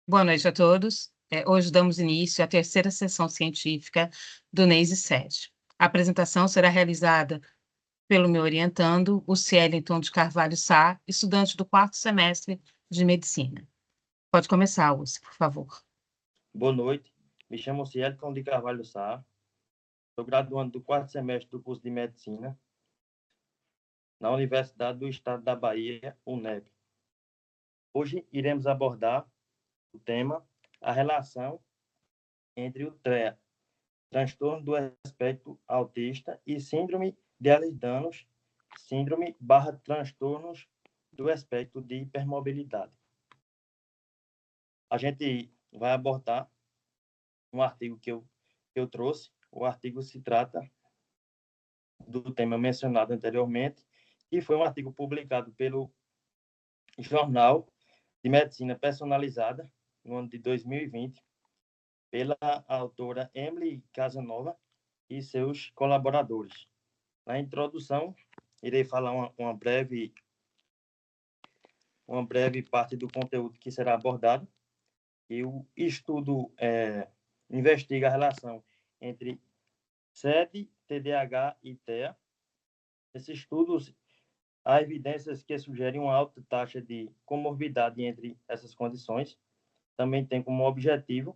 Boa noite a todos. Hoje damos início à terceira sessão científica do NEIS e SED. A apresentação será realizada pelo meu orientando, o Ciellington de Carvalho Sá, estudante do quarto semestre de Medicina. Pode começar, Lúcio, por favor. Boa noite, me chamo Ciellington de Carvalho Sá, sou graduando do quarto semestre do curso de Medicina na Universidade do Estado da Bahia, UNEB. Hoje iremos abordar o tema, a relação entre o TREA, transtorno do espectro autista, e síndrome de Ehlers-Danlos, síndrome/transtornos do espectro de hipermobilidade. A gente vai abordar um artigo que eu trouxe. O artigo se trata do tema mencionado anteriormente, e foi um artigo publicado pelo Jornal de Medicina Personalizada, no ano de 2020, pela autora Emily Casanova e seus colaboradores. Na introdução, irei falar uma breve parte do conteúdo que será abordado. E o estudo investiga a relação entre SED, TDAH e TEA. Esses estudos, há evidências que sugerem uma alta taxa de comorbidade entre essas condições. Também tem como objetivo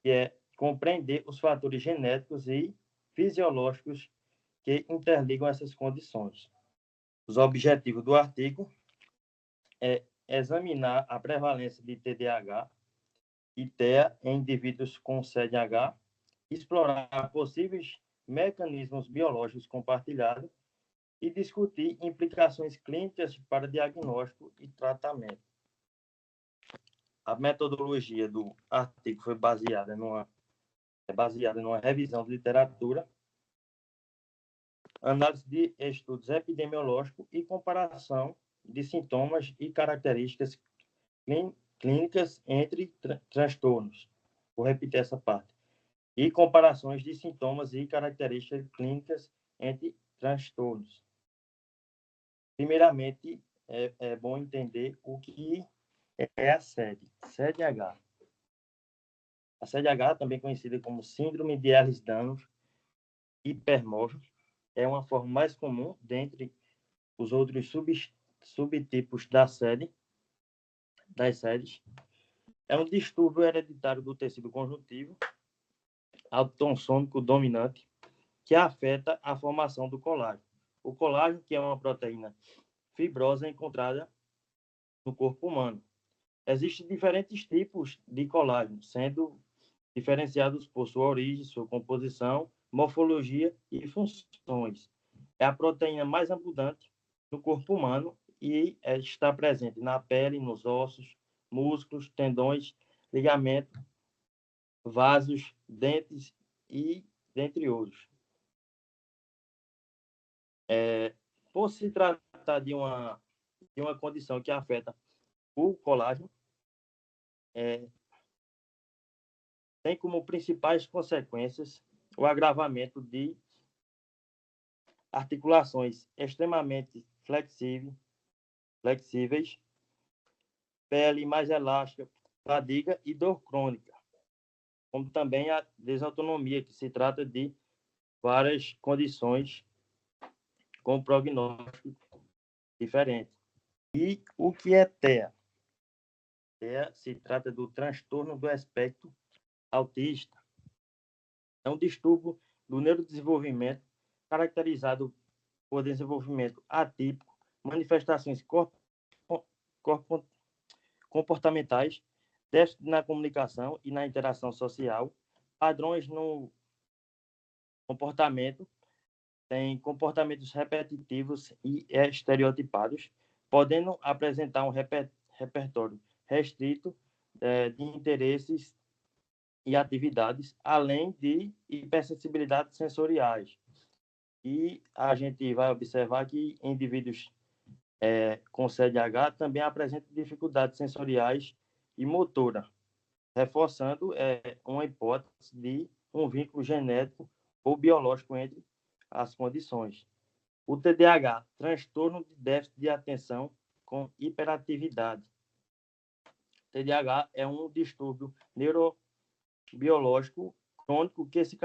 que é compreender os fatores genéticos e fisiológicos que interligam essas condições. Os objetivos do artigo é examinar a prevalência de TDAH e TEA em indivíduos com CDH, explorar possíveis mecanismos biológicos compartilhados e discutir implicações clínicas para diagnóstico e tratamento. A metodologia do artigo foi baseada numa revisão de literatura, análise de estudos epidemiológicos e comparação de sintomas e características clínicas entre transtornos. Vou repetir essa parte. E comparações de sintomas e características clínicas entre transtornos. Primeiramente, é bom entender o que é a SED, CDH. A CDH, também conhecida como Síndrome de Ehlers-Danlos hipermóvel, é uma forma mais comum dentre os outros subtipos das SEDs. É um distúrbio hereditário do tecido conjuntivo autossômico dominante que afeta a formação do colágeno. O colágeno, que é uma proteína fibrosa encontrada no corpo humano. Existem diferentes tipos de colágeno, sendo diferenciados por sua origem, sua composição, morfologia e funções. É a proteína mais abundante no corpo humano e está presente na pele, nos ossos, músculos, tendões, ligamentos, vasos, dentes e dentre outros. Por se tratar de uma condição que afeta o colágeno, tem como principais consequências o agravamento de articulações extremamente flexíveis, pele mais elástica, fadiga e dor crônica, como também a desautonomia, que se trata de várias condições com prognóstico diferente. E o que é TEA? TEA se trata do transtorno do espectro autista. É um distúrbio do neurodesenvolvimento caracterizado por desenvolvimento atípico, manifestações comportamentais, déficit na comunicação e na interação social, padrões no comportamento, tem comportamentos repetitivos e estereotipados, podendo apresentar um repertório restrito de interesses e atividades, além de hipersensibilidades sensoriais. E a gente vai observar que indivíduos com CDH também apresentam dificuldades sensoriais e motora, reforçando uma hipótese de um vínculo genético ou biológico entre as condições. O TDAH, transtorno de déficit de atenção com hiperatividade. TDAH é um distúrbio neurobiológico crônico que se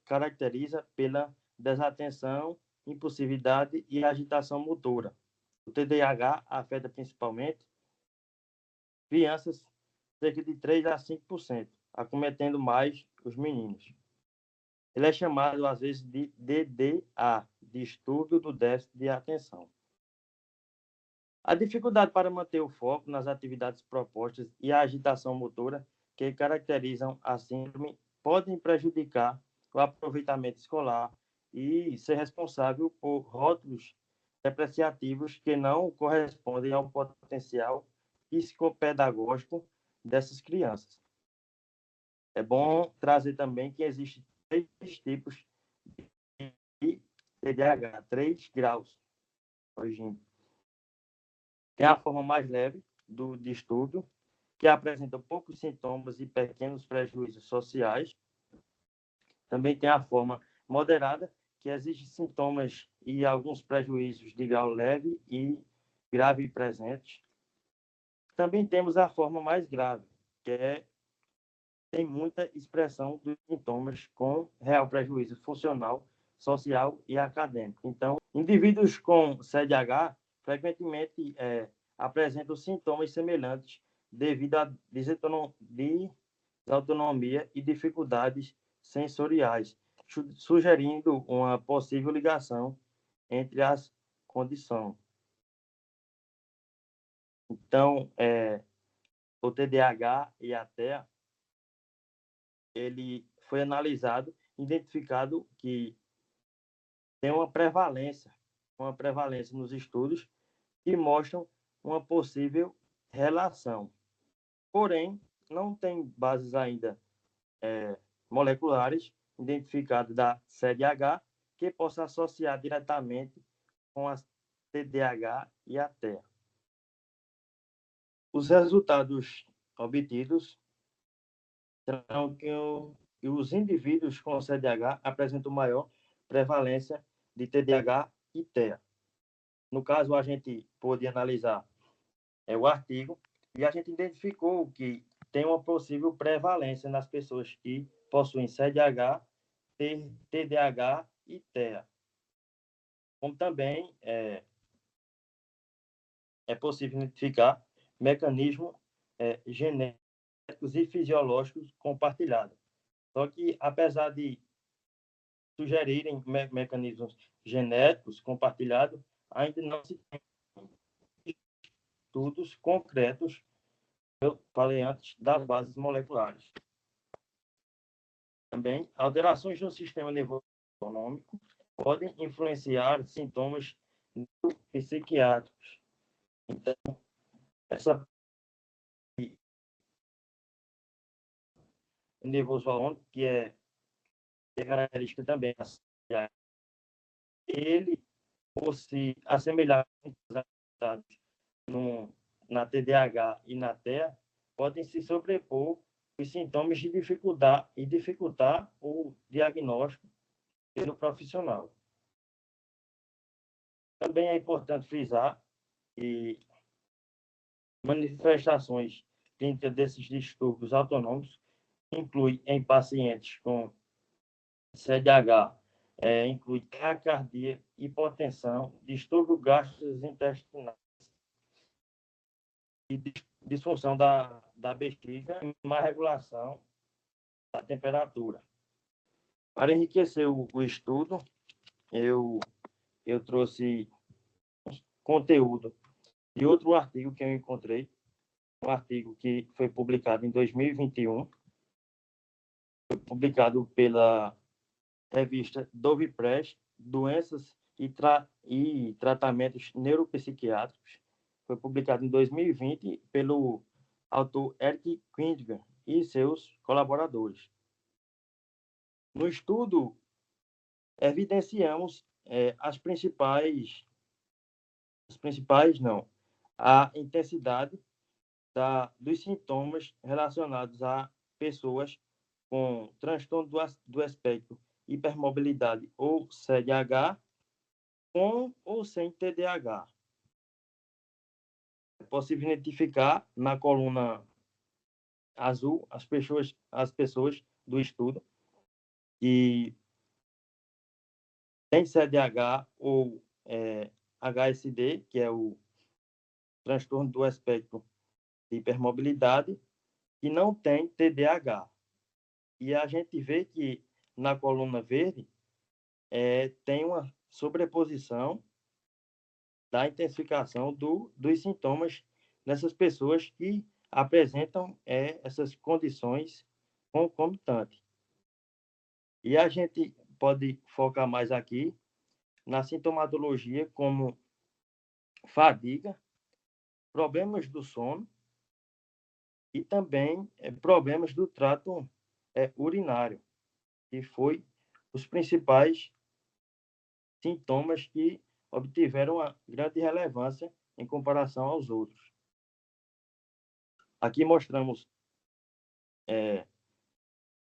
caracteriza pela desatenção, impulsividade e agitação motora. O TDAH afeta principalmente crianças, cerca de 3 a 5%, acometendo mais os meninos. Ele é chamado, às vezes, de DDA, distúrbio do déficit de atenção. A dificuldade para manter o foco nas atividades propostas e a agitação motora que caracterizam a síndrome podem prejudicar o aproveitamento escolar e ser responsável por rótulos depreciativos que não correspondem ao potencial psicopedagógico dessas crianças. É bom trazer também que existem 3 tipos de TDAH, 3 graus. Hoje tem a forma mais leve do distúrbio, que apresenta poucos sintomas e pequenos prejuízos sociais. Também tem a forma moderada, que exige sintomas e alguns prejuízos de grau leve e grave presentes. Também temos a forma mais grave, que tem muita expressão dos sintomas com real prejuízo funcional, social e acadêmico. Então, indivíduos com CDH frequentemente apresentam sintomas semelhantes devido à desautonomia e dificuldades sensoriais, sugerindo uma possível ligação entre as condições. Então, o TDAH e a TEA, ele foi analisado, identificado que tem uma prevalência nos estudos que mostram uma possível relação. Porém, não tem bases ainda moleculares identificadas da CDH que possa associar diretamente com a TDAH e a TEA. Os resultados obtidos serão que os indivíduos com CDH apresentam maior prevalência de TDAH e TEA. No caso, a gente pôde analisar o artigo e a gente identificou que tem uma possível prevalência nas pessoas que possuem CDH, TDAH e TEA. Como também é possível identificar mecanismos genéticos e fisiológicos compartilhados. Só que, apesar de sugerirem mecanismos genéticos compartilhados, ainda não se tem estudos concretos, eu falei antes, das bases moleculares. Também, alterações no sistema nervoso autonômico podem influenciar sintomas psiquiátricos. Então, essa nervoso autonômico, que é característica também, ele, por se assemelhar na TDAH e na TEA, podem se sobrepor os sintomas de dificultar o diagnóstico pelo profissional. Também é importante frisar que manifestações clínicas desses distúrbios autonômicos incluem em pacientes com CDH, inclui taquicardia, hipotensão, distúrbio gastrointestinal e disfunção da bexiga e má regulação da temperatura. Para enriquecer o estudo, eu trouxe conteúdo de outro artigo que eu encontrei, um artigo que foi publicado em 2021, foi publicado pela revista Dove Press, Doenças e Tratamentos Neuropsiquiátricos. Foi publicado em 2020 pelo autor Eric Quindger e seus colaboradores. No estudo, evidenciamos a intensidade dos sintomas relacionados a pessoas com transtorno do espectro, hipermobilidade ou CDH, com ou sem TDAH. É possível identificar na coluna azul, as pessoas do estudo que têm CDAH ou HSD, que é o transtorno do espectro de hipermobilidade, e não tem TDAH. E a gente vê que na coluna verde tem uma sobreposição da intensificação dos sintomas nessas pessoas que apresentam essas condições concomitantes. E a gente pode focar mais aqui na sintomatologia como fadiga, problemas do sono e também problemas do trato urinário, que foi os principais sintomas que obtiveram uma grande relevância em comparação aos outros. Aqui mostramos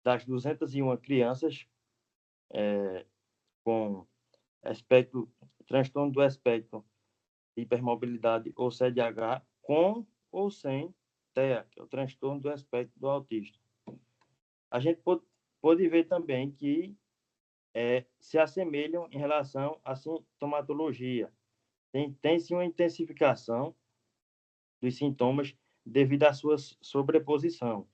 das 201 crianças com transtorno do espectro de hipermobilidade ou CDAH, com ou sem TEA, que é o transtorno do espectro do autista. A gente pode ver também que se assemelham em relação à sintomatologia. Tem-se uma intensificação dos sintomas devido à sua sobreposição,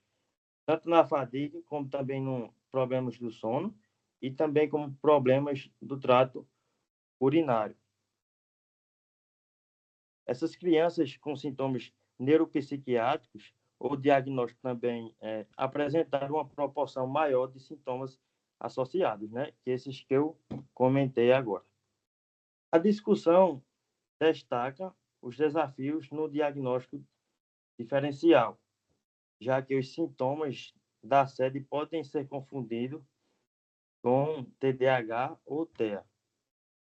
tanto na fadiga, como também nos problemas do sono, e também como problemas do trato urinário. Essas crianças com sintomas neuropsiquiátricos ou diagnóstico também apresentaram uma proporção maior de sintomas associados, né? Que esses que eu comentei agora. A discussão destaca os desafios no diagnóstico diferencial, já que os sintomas da SED podem ser confundidos com TDAH ou TEA.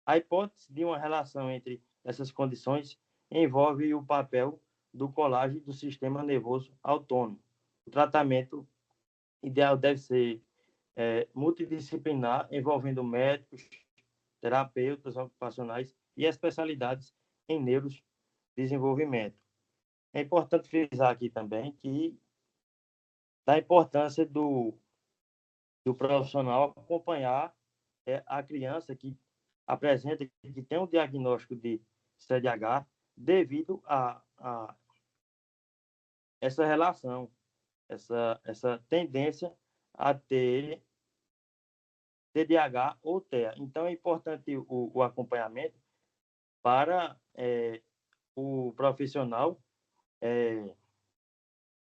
A hipótese de uma relação entre essas condições envolve o papel do colágeno do sistema nervoso autônomo. O tratamento ideal deve ser multidisciplinar, envolvendo médicos, terapeutas ocupacionais e especialidades em neurodesenvolvimento. É importante frisar aqui também que da importância do profissional acompanhar a criança que apresenta, que tem um diagnóstico de CDAH, devido a essa relação, essa tendência a ter TDAH ou TEA. Então, é importante o acompanhamento para o profissional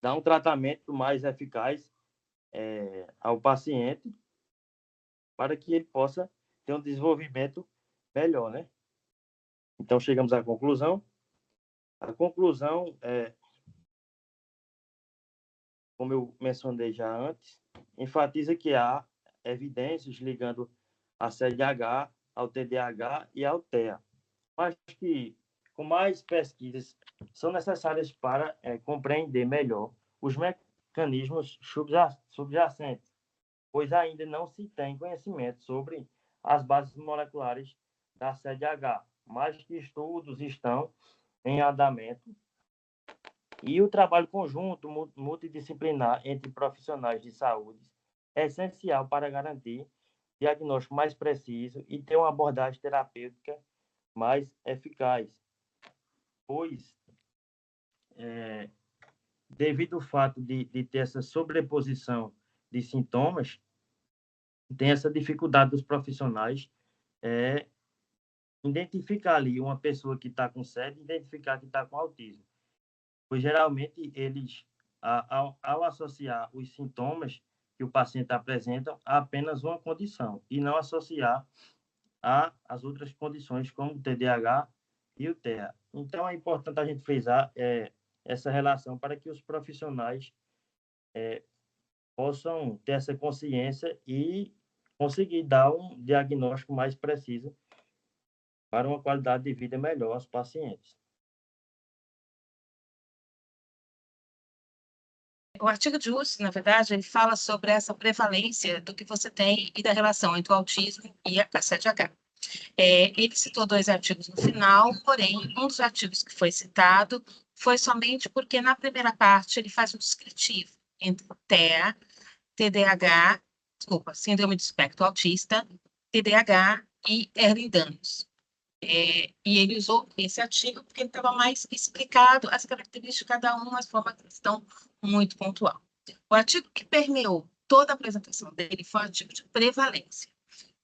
dar um tratamento mais eficaz ao paciente, para que ele possa ter um desenvolvimento melhor, né? Então, chegamos à conclusão. A conclusão como eu mencionei já antes, enfatiza que há evidências ligando a CDAH ao TDAH e ao TEA, mas que com mais pesquisas são necessárias para compreender melhor os mecanismos subjacentes, pois ainda não se tem conhecimento sobre as bases moleculares da CDAH, mas que estudos estão em andamento e o trabalho conjunto multidisciplinar entre profissionais de saúde é essencial para garantir diagnóstico mais preciso e ter uma abordagem terapêutica mais eficaz, pois devido ao fato de ter essa sobreposição de sintomas, tem essa dificuldade dos profissionais identificar ali uma pessoa que está com SED, identificar que está com autismo. Pois geralmente eles, ao associar os sintomas que o paciente apresenta a apenas uma condição e não associar às outras condições como o TDAH e o TEA. Então, é importante a gente frisar essa relação para que os profissionais possam ter essa consciência e conseguir dar um diagnóstico mais preciso para uma qualidade de vida melhor aos pacientes. O artigo de Hus, na verdade, ele fala sobre essa prevalência do que você tem e da relação entre o autismo e a CDAH. Ele citou 2 artigos no final, porém, um dos artigos que foi citado foi somente porque, na primeira parte, ele faz um descritivo. entre TEA, TDAH, desculpa, síndrome do espectro autista, TDAH e Ehlers-Danlos. E ele usou esse artigo porque ele estava mais explicado as características de cada um, mas foi uma questão muito pontual. O artigo que permeou toda a apresentação dele foi o artigo de prevalência.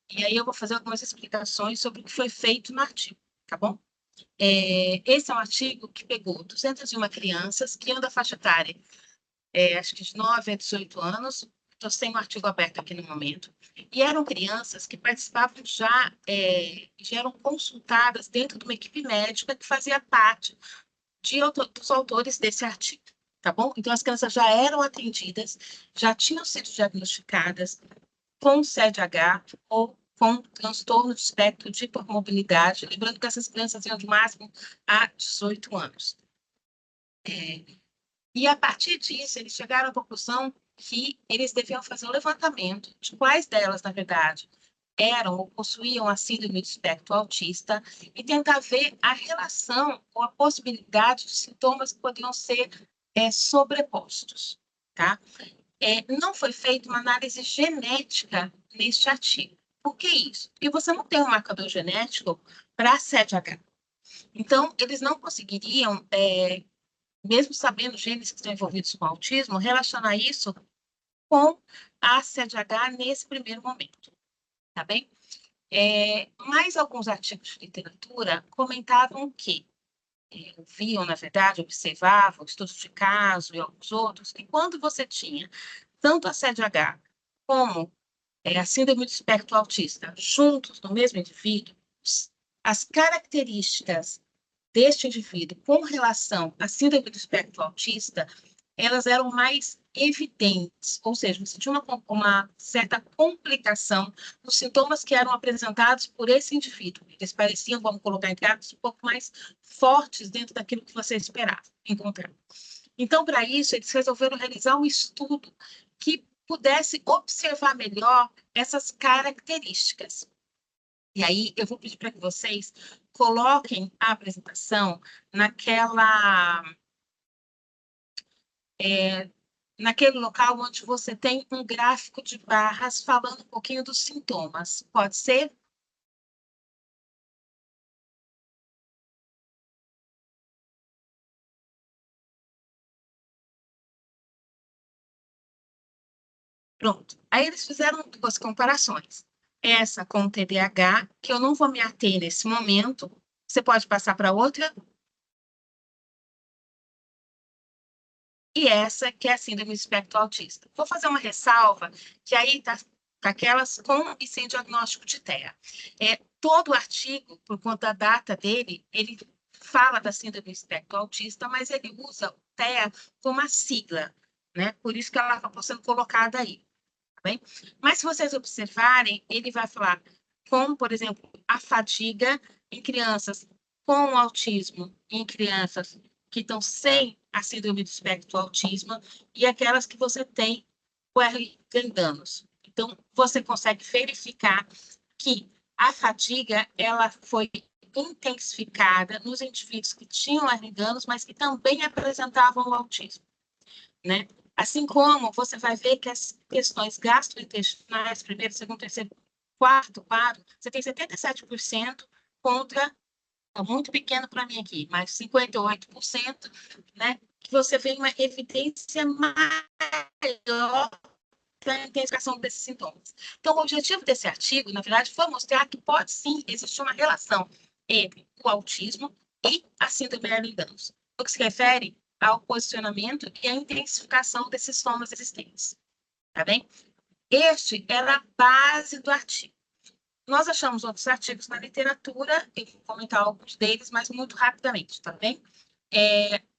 E aí eu vou fazer algumas explicações sobre o que foi feito no artigo, tá bom? Esse é um artigo que pegou 201 crianças que andam da faixa etária, acho que de 9 a 18 anos, estou sem o artigo aberto aqui no momento, e eram crianças que participavam já eram consultadas dentro de uma equipe médica que fazia parte dos autores desse artigo, tá bom? Então, as crianças já eram atendidas, já tinham sido diagnosticadas com CDH ou com transtorno de espectro de hipermobilidade, lembrando que essas crianças iam de máximo a 18 anos. E, a partir disso, eles chegaram à conclusão que eles deviam fazer um levantamento de quais delas, na verdade, eram ou possuíam a síndrome do espectro autista e tentar ver a relação ou a possibilidade de sintomas que poderiam ser sobrepostos, tá? Não foi feita uma análise genética neste artigo. Por que isso? Porque você não tem um marcador genético para CDH. Então, eles não conseguiriam, mesmo sabendo os genes que estão envolvidos com o autismo, relacionar isso com a CDH nesse primeiro momento, tá bem? Mais alguns artigos de literatura comentavam que, viam, na verdade, observavam, estudos de caso e alguns outros, que quando você tinha tanto a CDH como a síndrome do espectro autista juntos no mesmo indivíduo, as características deste indivíduo com relação à síndrome do espectro autista, elas eram mais evidentes, ou seja, você tinha uma certa complicação nos sintomas que eram apresentados por esse indivíduo. Eles pareciam, vamos colocar entre aspas, um pouco mais fortes dentro daquilo que você esperava encontrar. Então, para isso, eles resolveram realizar um estudo que pudesse observar melhor essas características. E aí, eu vou pedir para que vocês coloquem a apresentação naquele local onde você tem um gráfico de barras falando um pouquinho dos sintomas. Pode ser? Pronto. Aí eles fizeram duas comparações. Essa com o TDAH, que eu não vou me ater nesse momento. Você pode passar para outra? E essa que é a síndrome do espectro autista. Vou fazer uma ressalva, que aí está aquelas com e sem diagnóstico de TEA. Todo o artigo, por conta da data dele, ele fala da síndrome do espectro autista, mas ele usa o TEA como a sigla, né? Por isso que ela acabou sendo colocada aí, tá bem? Mas se vocês observarem, ele vai falar com, por exemplo, a fadiga em crianças com autismo, em crianças que estão sem a síndrome do espectro autismo e aquelas que você tem o Ehlers-Danlos. Então, você consegue verificar que a fadiga ela foi intensificada nos indivíduos que tinham Ehlers-Danlos, mas que também apresentavam o autismo, né? Assim como você vai ver que as questões gastrointestinais, primeiro, segundo, terceiro, quarto quadro, você tem 77% contra, muito pequeno para mim aqui, mas 58%, né? Que você vê uma evidência maior da intensificação desses sintomas. Então, o objetivo desse artigo, na verdade, foi mostrar que pode sim existir uma relação entre o autismo e a síndrome de Ehlers-Danlos, no que se refere ao posicionamento e à intensificação desses sintomas existentes. Tá bem? Este era a base do artigo. Nós achamos outros artigos na literatura, eu vou comentar alguns deles, mas muito rapidamente, tá bem?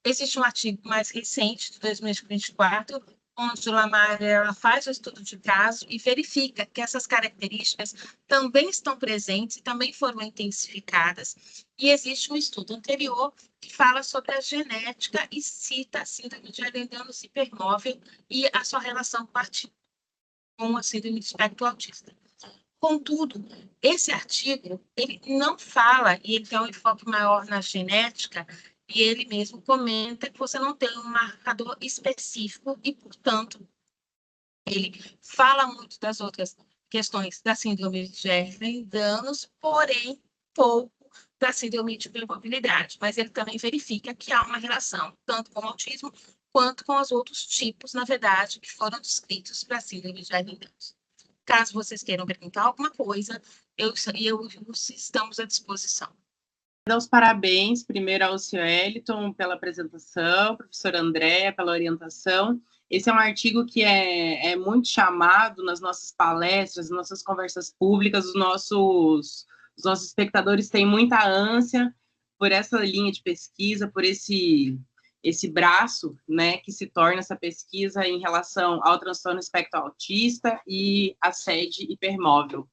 Existe um artigo mais recente, de 2024, onde a Lamar ela faz o estudo de caso e verifica que essas características também estão presentes e também foram intensificadas. E existe um estudo anterior que fala sobre a genética e cita a síndrome de Ehlers-Danlos hipermóvel e a sua relação com a síndrome de espectro autista. Contudo, esse artigo, ele não fala, e ele tem um enfoque maior na genética, e ele mesmo comenta que você não tem um marcador específico e, portanto, ele fala muito das outras questões da síndrome de Ehlers-Danlos, porém pouco da síndrome de hipermobilidade, mas ele também verifica que há uma relação, tanto com o autismo quanto com os outros tipos, na verdade, que foram descritos para a síndrome de Ehlers-Danlos. Caso vocês queiram perguntar alguma coisa, estamos à disposição. Dar os parabéns, primeiro ao Sr. Eliton pela apresentação, professora Andréa pela orientação. Esse é um artigo que é muito chamado nas nossas palestras, nas nossas conversas públicas, os nossos espectadores têm muita ânsia por essa linha de pesquisa, por esse braço, né, que se torna essa pesquisa em relação ao transtorno espectro autista e a SED hipermóvel.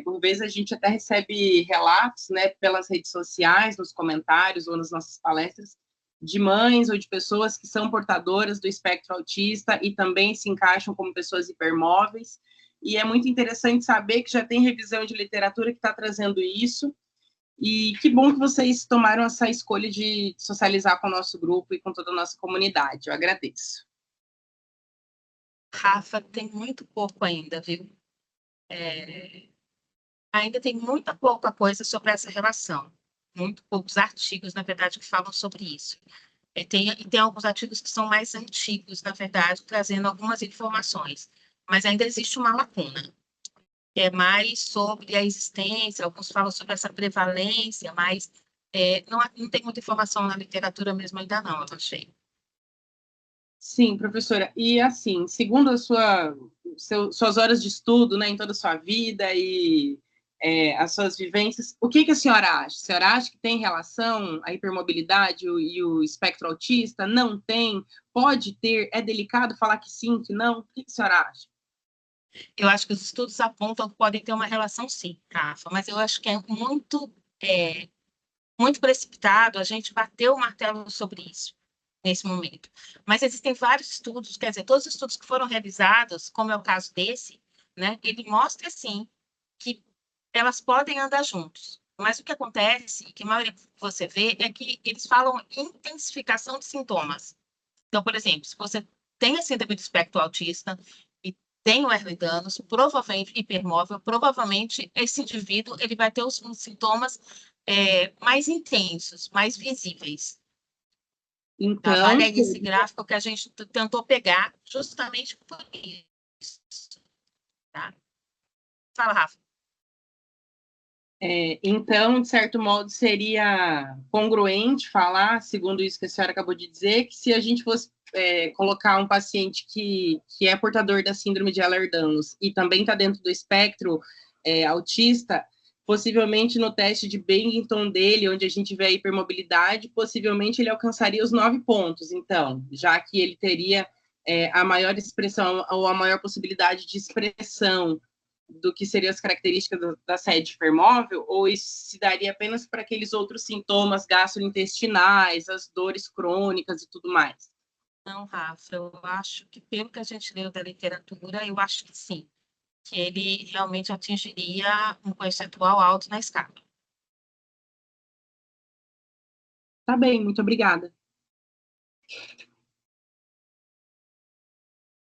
Por vezes a gente até recebe relatos, né, pelas redes sociais, nos comentários ou nas nossas palestras, de mães ou de pessoas que são portadoras do espectro autista e também se encaixam como pessoas hipermóveis. E é muito interessante saber que já tem revisão de literatura que está trazendo isso. E que bom que vocês tomaram essa escolha de socializar com o nosso grupo e com toda a nossa comunidade. Eu agradeço. Rafa, tem muito pouco ainda, viu? Ainda tem muita pouca coisa sobre essa relação. Muito poucos artigos, na verdade, que falam sobre isso. Tem alguns artigos que são mais antigos, na verdade, trazendo algumas informações. Mas ainda existe uma lacuna, que é mais sobre a existência, alguns falam sobre essa prevalência, mas não tem muita informação na literatura mesmo ainda não, eu achei. Sim, professora. E assim, segundo suas horas de estudo, né, em toda a sua vida e as suas vivências, o que a senhora acha? A senhora acha que tem relação a hipermobilidade e o espectro autista? Não tem? Pode ter? É delicado falar que sim, que não? O que a senhora acha? Eu acho que os estudos apontam que podem ter uma relação, sim, Rafa, mas eu acho que é muito precipitado a gente bater o martelo sobre isso nesse momento. Mas existem vários estudos, quer dizer, todos os estudos que foram realizados, como é o caso desse, né, ele mostra, sim, que elas podem andar juntos. Mas o que acontece, que a maioria que você vê, é que eles falam intensificação de sintomas. Então, por exemplo, se você tem a síndrome do espectro autista e tem o Ehlers-Danlos, provavelmente hipermóvel, provavelmente esse indivíduo ele vai ter os sintomas mais intensos, mais visíveis. Então, tá? Vale aí esse gráfico que a gente tentou pegar justamente por isso. Tá? Fala, Rafa. Então, de certo modo, seria congruente falar, segundo isso que a senhora acabou de dizer, que se a gente fosse colocar um paciente que é portador da síndrome de Ehlers-Danlos e também está dentro do espectro autista, possivelmente no teste de Bennington dele, onde a gente vê a hipermobilidade, possivelmente ele alcançaria os 9 pontos, então, já que ele teria a maior expressão ou a maior possibilidade de expressão do que seriam as características da SED hipermóvel, ou isso se daria apenas para aqueles outros sintomas gastrointestinais, as dores crônicas e tudo mais? Não, Rafa, eu acho que pelo que a gente leu da literatura, eu acho que sim, que ele realmente atingiria um percentual alto na escala. Tá bem, muito obrigada.